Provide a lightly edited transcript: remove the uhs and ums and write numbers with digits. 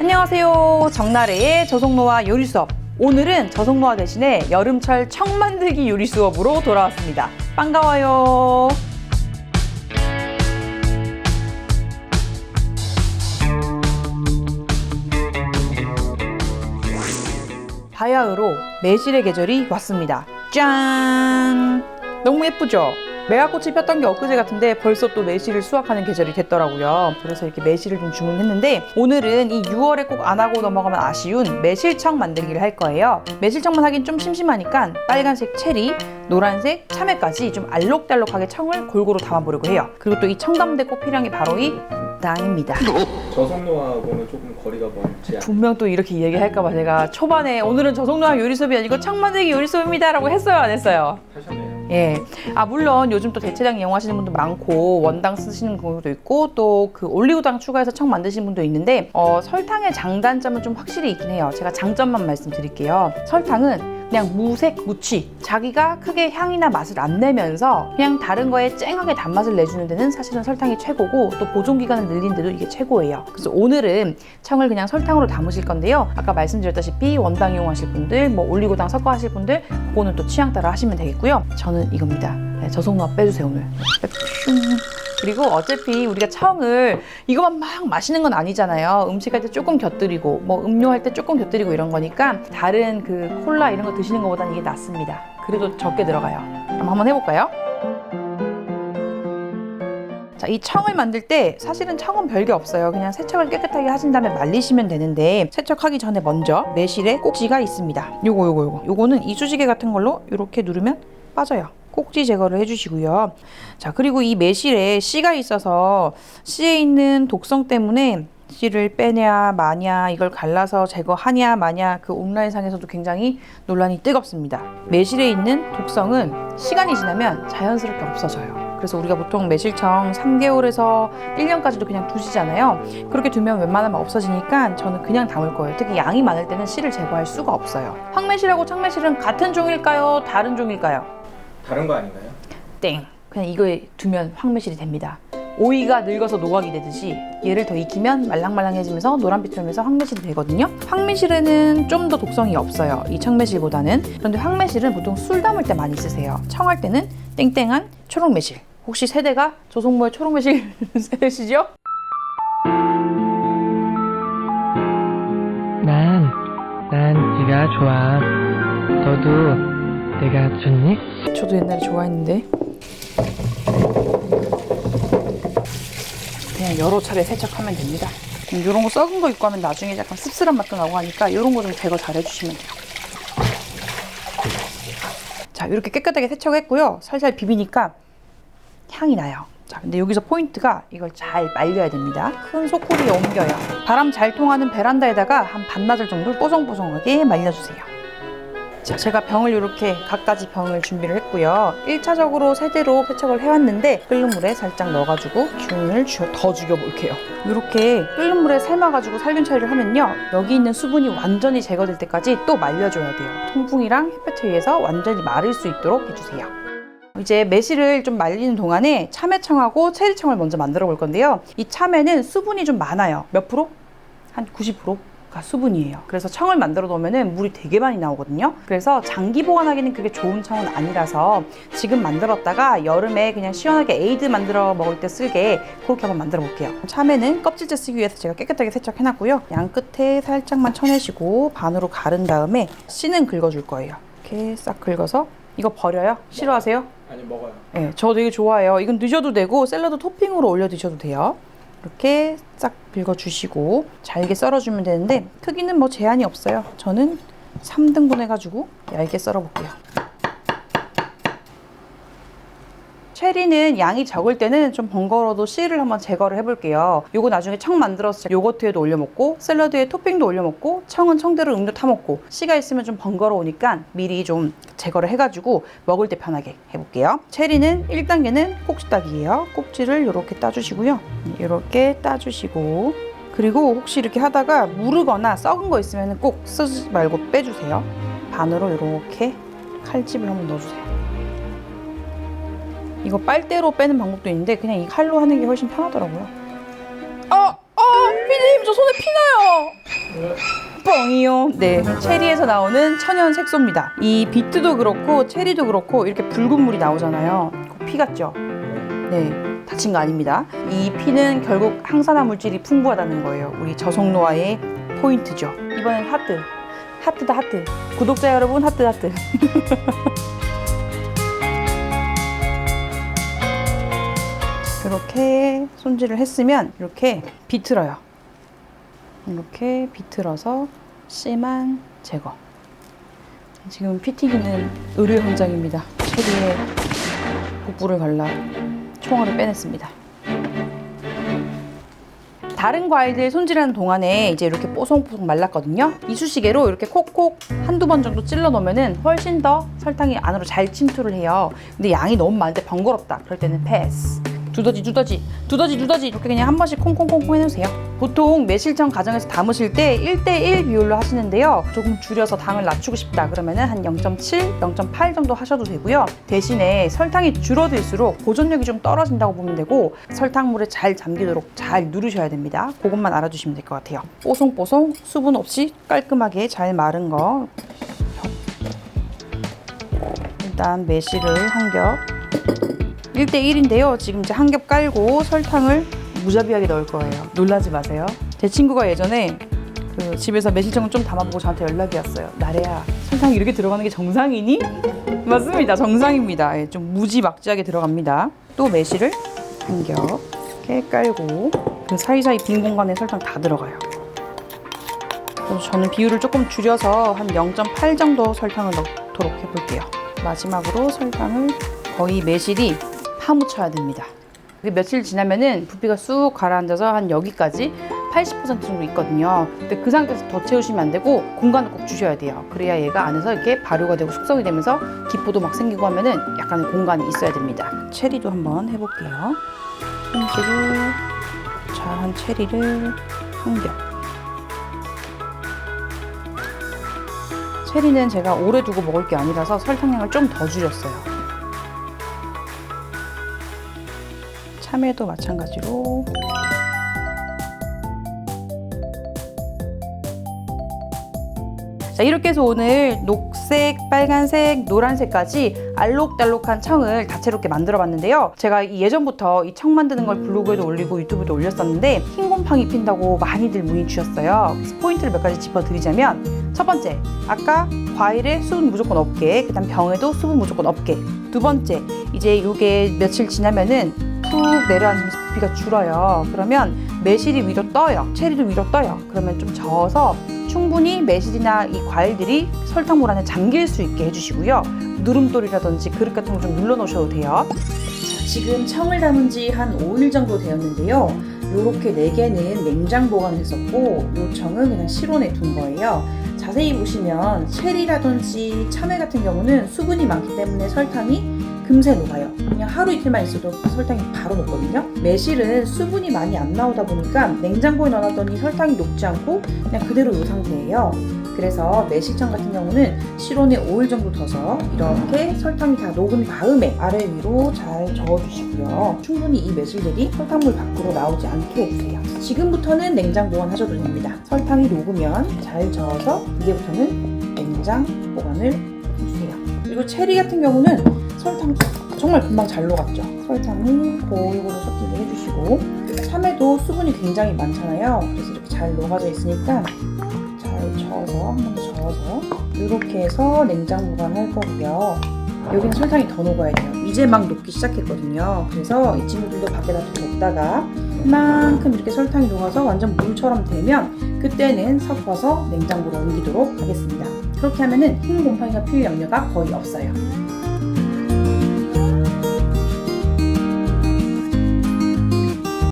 안녕하세요. 정나래의 저속노화 요리 수업. 오늘은 저속노화 대신에 여름철 청 만들기 요리 수업으로 돌아왔습니다. 반가워요. 바야흐로 매실의 계절이 왔습니다. 짠! 너무 예쁘죠? 매화꽃이 폈던 게 엊그제 같은데 벌써 또 매실을 수확하는 계절이 됐더라고요. 그래서 이렇게 매실을 좀 주문했는데 오늘은 이 6월에 꼭 안 하고 넘어가면 아쉬운 매실청 만들기를 할 거예요. 매실청만 하긴 좀 심심하니까 빨간색 체리, 노란색 참외까지 좀 알록달록하게 청을 골고루 담아보려고 해요. 그리고 또 이 청 담는데 꼭 필요한 게 바로 이 당입니다. 저속노화하고는 조금 거리가 멀지 않아요? 분명 또 이렇게 얘기할까봐 제가 초반에 오늘은 저속노화 요리 수업이 아니고 청 만들기 요리 수업입니다 라고 했어요, 안 했어요? 하셨네요. 예. 물론 요즘 또 대체당 이용하시는 분도 많고 원당 쓰시는 분도 있고 또 그 올리고당 추가해서 청 만드시는 분도 있는데 설탕의 장단점은 좀 확실히 있긴 해요. 제가 장점만 말씀드릴게요. 설탕은 그냥 무색, 무취, 자기가 크게 향이나 맛을 안 내면서 그냥 다른 거에 쨍하게 단맛을 내주는 데는 사실은 설탕이 최고고 또 보존기간을 늘린 데도 이게 최고예요. 그래서 오늘은 청을 그냥 설탕으로 담으실 건데요. 아까 말씀드렸다시피 원당 이용하실 분들, 올리고당 섞어 하실 분들 그거는 또 취향 따라 하시면 되겠고요. 저는 이겁니다. 네, 저속노화 빼주세요 오늘. 그리고 어차피 우리가 청을 이거만 막 마시는 건 아니잖아요. 음식할 때 조금 곁들이고 음료할 때 조금 곁들이고 이런 거니까 다른 그 콜라 이런 거 드시는 것보다는 이게 낫습니다. 그래도 적게 들어가요. 그럼 한번 해볼까요? 자, 이 청을 만들 때 사실은 청은 별게 없어요. 그냥 세척을 깨끗하게 하신 다음에 말리시면 되는데 세척하기 전에 먼저 매실에 꼭지가 있습니다. 요거는 이쑤시개 같은 걸로 이렇게 누르면 빠져요. 꼭지 제거를 해주시고요. 자, 그리고 이 매실에 씨가 있어서 씨에 있는 독성 때문에 씨를 빼냐 마냐 이걸 갈라서 제거하냐 마냐 그 온라인상에서도 굉장히 논란이 뜨겁습니다. 매실에 있는 독성은 시간이 지나면 자연스럽게 없어져요. 그래서 우리가 보통 매실청 3개월에서 1년까지도 그냥 두시잖아요. 그렇게 두면 웬만하면 없어지니까 저는 그냥 담을 거예요. 특히 양이 많을 때는 씨를 제거할 수가 없어요. 황매실하고 청매실은 같은 종일까요? 다른 종일까요? 다른 거 아닌가요? 땡! 그냥 이거에 두면 황매실이 됩니다. 오이가 늙어서 노각이 되듯이 얘를 더 익히면 말랑말랑해지면서 노란빛을 하면서 황매실이 되거든요. 황매실에는 좀 더 독성이 없어요. 이 청매실보다는. 그런데 황매실은 보통 술 담을 때 많이 쓰세요. 청할 때는 땡땡한 초록매실. 혹시 세대가 조성모의 초록매실 세대시죠? 난 네가 좋아. 너도 내가 좋니? 저도 옛날에 좋아했는데 그냥 여러 차례 세척하면 됩니다. 이런 거 썩은 거 입고 하면 나중에 약간 씁쓸한 맛도 나고 하니까 이런 거 좀 제거 잘 해주시면 돼요. 자, 이렇게 깨끗하게 세척했고요. 살살 비비니까 향이 나요. 자, 근데 여기서 포인트가 이걸 잘 말려야 됩니다. 큰 소쿠리에 옮겨요. 바람 잘 통하는 베란다에다가 한 반나절 정도 뽀송뽀송하게 말려주세요. 자, 제가 병을 이렇게 갖가지 병을 준비를 했고요. 1차적으로 세대로 세척을 해왔는데 끓는 물에 살짝 넣어가지고 기운을 더 죽여볼게요. 이렇게 끓는 물에 삶아가지고 살균 처리를 하면요, 여기 있는 수분이 완전히 제거될 때까지 또 말려줘야 돼요. 통풍이랑 햇볕에 의해서 완전히 마를 수 있도록 해주세요. 이제 매실을 좀 말리는 동안에 참외청하고 체리청을 먼저 만들어 볼 건데요. 이 참외는 수분이 좀 많아요. 몇 프로? 한 90%? 수분이에요. 그래서 청을 만들어 놓으면 물이 되게 많이 나오거든요. 그래서 장기 보관하기는 그게 좋은 청은 아니라서 지금 만들었다가 여름에 그냥 시원하게 에이드 만들어 먹을 때 쓰게 그렇게 한번 만들어 볼게요. 참외는 껍질째 쓰기 위해서 제가 깨끗하게 세척해 놨고요. 양 끝에 살짝만 쳐내시고 반으로 가른 다음에 씨는 긁어줄 거예요. 이렇게 싹 긁어서. 이거 버려요? 싫어하세요? 아니, 먹어요. 네, 저 되게 좋아해요. 이건 드셔도 되고 샐러드 토핑으로 올려 드셔도 돼요. 이렇게 싹 긁어주시고 잘게 썰어주면 되는데 크기는 제한이 없어요. 저는 3등분 해가지고 얇게 썰어볼게요. 체리는 양이 적을 때는 좀 번거로워도 씨를 한번 제거를 해볼게요. 요거 나중에 청 만들어서 요거트에도 올려 먹고 샐러드에 토핑도 올려 먹고 청은 청대로 음료 타 먹고 씨가 있으면 좀 번거로우니까 미리 좀 제거를 해가지고 먹을 때 편하게 해볼게요. 체리는 1단계는 꼭지 따기예요. 꼭지를 이렇게 따주시고요. 이렇게 따주시고 그리고 혹시 이렇게 하다가 무르거나 썩은 거 있으면 꼭 쓰지 말고 빼주세요. 반으로 이렇게 칼집을 한번 넣어주세요. 이거 빨대로 빼는 방법도 있는데 그냥 이 칼로 하는 게 훨씬 편하더라고요. 피디님 저 손에 피 나요. 뻥이요. 네, 체리에서 나오는 천연 색소입니다. 이 비트도 그렇고 체리도 그렇고 이렇게 붉은 물이 나오잖아요. 그 피 같죠? 네, 다친 거 아닙니다. 이 피는 결국 항산화 물질이 풍부하다는 거예요. 우리 저속노화의 포인트죠. 이번엔 하트. 하트다 하트. 구독자 여러분 하트 하트. 이렇게 손질을 했으면 이렇게 비틀어요. 이렇게 비틀어서 씨만 제거. 지금 피 튀기는 의료 현장입니다. 체리에 복부를 갈라 총알을 빼냈습니다. 다른 과일들 손질하는 동안에 이제 이렇게 뽀송뽀송 말랐거든요. 이쑤시개로 이렇게 콕콕 한두 번 정도 찔러 놓으면은 훨씬 더 설탕이 안으로 잘 침투를 해요. 근데 양이 너무 많은데 번거롭다. 그럴 때는 패스. 두더지 이렇게 그냥 한 번씩 콩콩콩콩 해놓으세요. 보통 매실청 가정에서 담으실 때 1:1 비율로 하시는데요. 조금 줄여서 당을 낮추고 싶다 그러면은 한 0.7, 0.8 정도 하셔도 되고요. 대신에 설탕이 줄어들수록 보존력이 좀 떨어진다고 보면 되고 설탕물에 잘 잠기도록 잘 누르셔야 됩니다. 그것만 알아두시면 될 것 같아요. 뽀송뽀송 수분 없이 깔끔하게 잘 마른 거. 일단 매실을 한 겹. 1:1인데요. 지금 이제 한 겹 깔고 설탕을 무자비하게 넣을 거예요. 놀라지 마세요. 제 친구가 예전에 그 집에서 매실청을 좀 담아보고 저한테 연락이 왔어요. 나래야, 설탕이 이렇게 들어가는 게 정상이니? 맞습니다. 정상입니다. 예, 좀 무지막지하게 들어갑니다. 또 매실을 한 겹 이렇게 깔고 그 사이사이 빈 공간에 설탕 다 들어가요. 그래서 저는 비율을 조금 줄여서 한 0.8 정도 설탕을 넣도록 해볼게요. 마지막으로 설탕을 거의 매실이 파묻혀야 됩니다. 며칠 지나면은 부피가 쑥 가라앉아서 한 여기까지 80% 정도 있거든요. 근데 그 상태에서 더 채우시면 안 되고 공간을 꼭 주셔야 돼요. 그래야 얘가 안에서 이렇게 발효가 되고 숙성이 되면서 기포도 막 생기고 하면은 약간의 공간이 있어야 됩니다. 체리도 한번 해볼게요. 손질을 잘한 체리를 한 겹. 체리는 제가 오래 두고 먹을 게 아니라서 설탕량을 좀 더 줄였어요. 참외도 마찬가지로. 자, 이렇게 해서 오늘 녹색, 빨간색, 노란색까지 알록달록한 청을 다채롭게 만들어 봤는데요. 제가 예전부터 이 청 만드는 걸 블로그에도 올리고 유튜브에도 올렸었는데 흰 곰팡이 핀다고 많이들 문의 주셨어요. 그래서 포인트를 몇 가지 짚어드리자면, 첫 번째, 아까 과일에 수분 무조건 없게, 그 다음 병에도 수분 무조건 없게. 두 번째, 이제 이게 며칠 지나면은 푹 내려앉으면서 부피가 줄어요. 그러면 매실이 위로 떠요. 체리도 위로 떠요. 그러면 좀 저어서 충분히 매실이나 이 과일들이 설탕물 안에 잠길 수 있게 해주시고요. 누름돌이라든지 그릇 같은 거 좀 눌러 놓으셔도 돼요. 자, 지금 청을 담은 지 한 5일 정도 되었는데요. 요렇게 4개는 냉장 보관했었고 요 청은 그냥 실온에 둔 거예요. 자세히 보시면 체리라든지 참외 같은 경우는 수분이 많기 때문에 설탕이 금세 녹아요. 그냥 하루 이틀만 있어도 설탕이 바로 녹거든요. 매실은 수분이 많이 안 나오다 보니까 냉장고에 넣어놨더니 설탕이 녹지 않고 그냥 그대로 이 상태예요. 그래서 매실청 같은 경우는 실온에 5일 정도 둬서 이렇게 설탕이 다 녹은 다음에 아래 위로 잘 저어주시고요. 충분히 이 매실들이 설탕물 밖으로 나오지 않게 해주세요. 지금부터는 냉장 보관하셔도 됩니다. 설탕이 녹으면 잘 저어서 이제부터는 냉장 보관을 해주세요. 그리고 체리 같은 경우는 설탕 정말 금방 잘 녹았죠. 설탕을 골고루 섞이게 해주시고, 참외도 수분이 굉장히 많잖아요. 그래서 이렇게 잘 녹아져 있으니까 잘 저어서 한 번 더 저어서 이렇게 해서 냉장 보관할 거고요. 여기는 설탕이 더 녹아야 돼요. 이제 막 녹기 시작했거든요. 그래서 이 친구들도 밖에다 좀 뒀다가 이만큼 이렇게 설탕이 녹아서 완전 물처럼 되면 그때는 섞어서 냉장고로 옮기도록 하겠습니다. 그렇게 하면은 흰 곰팡이가 필 염려가 거의 없어요.